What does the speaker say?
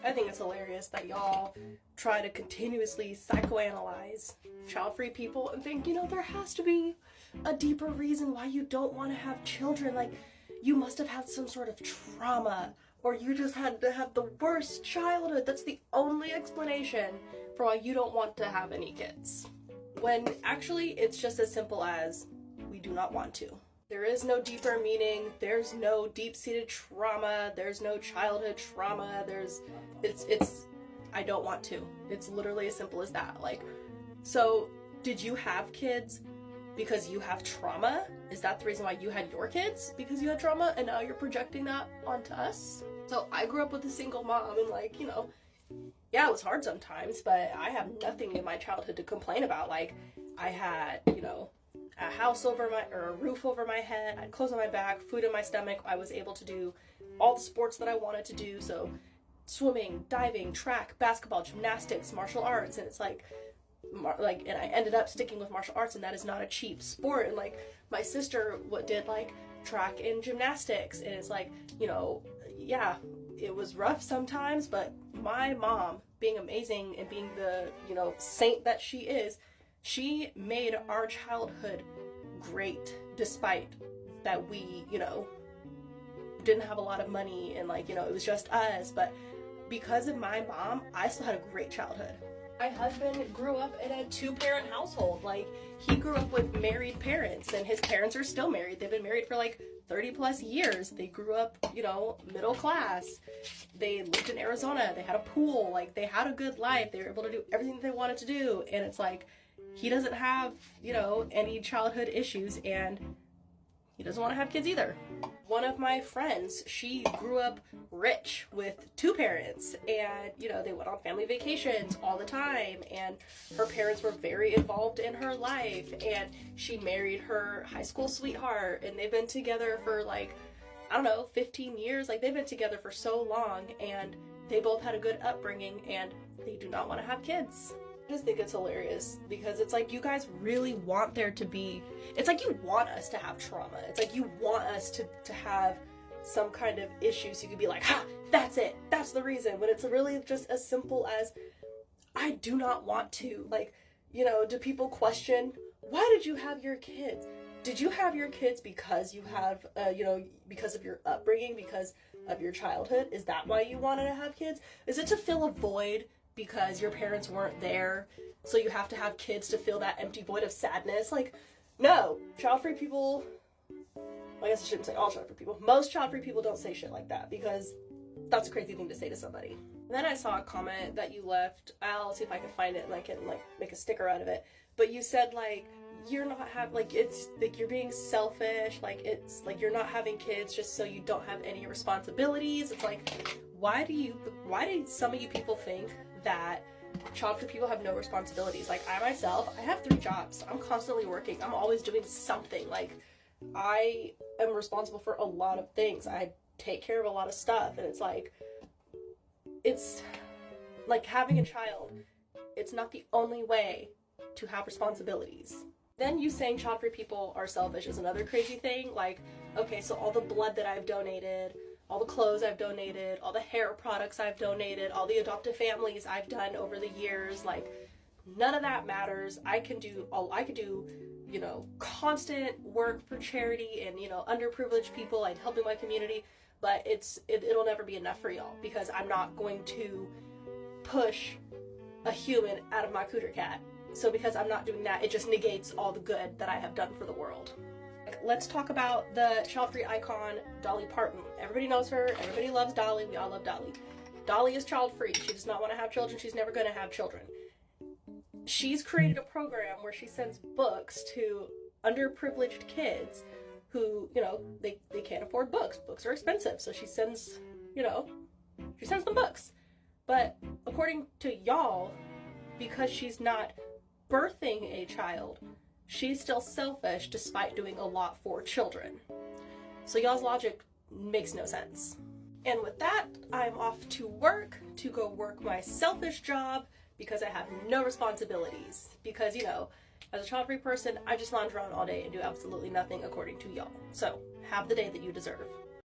I think it's hilarious that y'all try to continuously psychoanalyze child-free people and think, you know, there has to be a deeper reason why you don't want to have children. Like, you must have had some sort of trauma, or you just had to have the worst childhood. That's the only explanation for why you don't want to have any kids. When actually it's just as simple as we do not want to. There is no deeper meaning, there's no deep-seated trauma, there's no childhood trauma, it's I don't want to. It's literally as simple as that. Like, so did you have kids because you have trauma? Is that the reason why you had your kids? Because you had trauma and now you're projecting that onto us? So I grew up with a single mom and, like, you know, yeah, it was hard sometimes, but I have nothing in my childhood to complain about. Like, I had, you know, a house over my, or a roof over my head, I had clothes on my back, food in my stomach. I was able to do all the sports that I wanted to do. So swimming, diving, track, basketball, gymnastics, martial arts. And it's like, and I ended up sticking with martial arts, and that is not a cheap sport. And like, my sister did like track and gymnastics, and it's like, you know, yeah, it was rough sometimes, but my mom, being amazing and being the, you know, saint that she is, she made our childhood great, despite that we, you know, didn't have a lot of money and, like, you know, it was just us. But because of my mom, I still had a great childhood. My husband grew up in a two-parent household. Like, he grew up with married parents, and his parents are still married. They've been married for like 30 plus years. They grew up, you know, middle class. They lived in Arizona. They had a pool. Like, they had a good life. They were able to do everything that they wanted to do. And it's like, he doesn't have, you know, any childhood issues, and he doesn't want to have kids either. One of my friends, she grew up rich with two parents, and, you know, they went on family vacations all the time, and her parents were very involved in her life, and she married her high school sweetheart, and they've been together for, like, I don't know, 15 years. Like, they've been together for so long, and they both had a good upbringing, and they do not want to have kids. I just think it's hilarious because it's like, you guys really want there to be, it's like you want us to have trauma. It's like you want us to have some kind of issue so you could be like, ha, that's it, that's the reason, when it's really just as simple as, I do not want to. Like, you know, do people question, why did you have your kids? Did you have your kids because you have, you know, because of your upbringing, because of your childhood? Is that why you wanted to have kids? Is it to fill a void because your parents weren't there, so you have to have kids to fill that empty void of sadness? Like, no. Child-free people, I guess I shouldn't say all child-free people, most child-free people don't say shit like that, because that's a crazy thing to say to somebody. And then I saw a comment that you left, I'll see if I can find it and I can, like, make a sticker out of it, but you said, like, you're not like, it's like you're being selfish, like, it's like you're not having kids just so you don't have any responsibilities. It's like, why do some of you people think that child-free people have no responsibilities? Like, I myself, I have 3 jobs. I'm constantly working. I'm always doing something. Like, I am responsible for a lot of things. I take care of a lot of stuff, and it's like having a child, it's not the only way to have responsibilities. Then you saying child-free people are selfish is another crazy thing. Like, okay, so all the blood that I've donated, all the clothes I've donated, all the hair products I've donated, all the adoptive families I've done over the years, like, none of that matters. I could do, you know, constant work for charity and, you know, underprivileged people and helping my community, but it'll never be enough for y'all, because I'm not going to push a human out of my cooter cat. So because I'm not doing that, it just negates all the good that I have done for the world. Let's talk about the child-free icon, Dolly Parton. Everybody knows her. Everybody loves Dolly. We all love Dolly. Dolly is child-free. She does not want to have children. She's never going to have children. She's created a program where she sends books to underprivileged kids who, you know, they can't afford books. Books are expensive. So she sends, you know, she sends them books. But according to y'all, because she's not birthing a child, she's still selfish despite doing a lot for children. So y'all's logic makes no sense. And with that, I'm off to work to go work my selfish job because I have no responsibilities. Because, you know, as a child-free person, I just lounge around all day and do absolutely nothing according to y'all. So have the day that you deserve.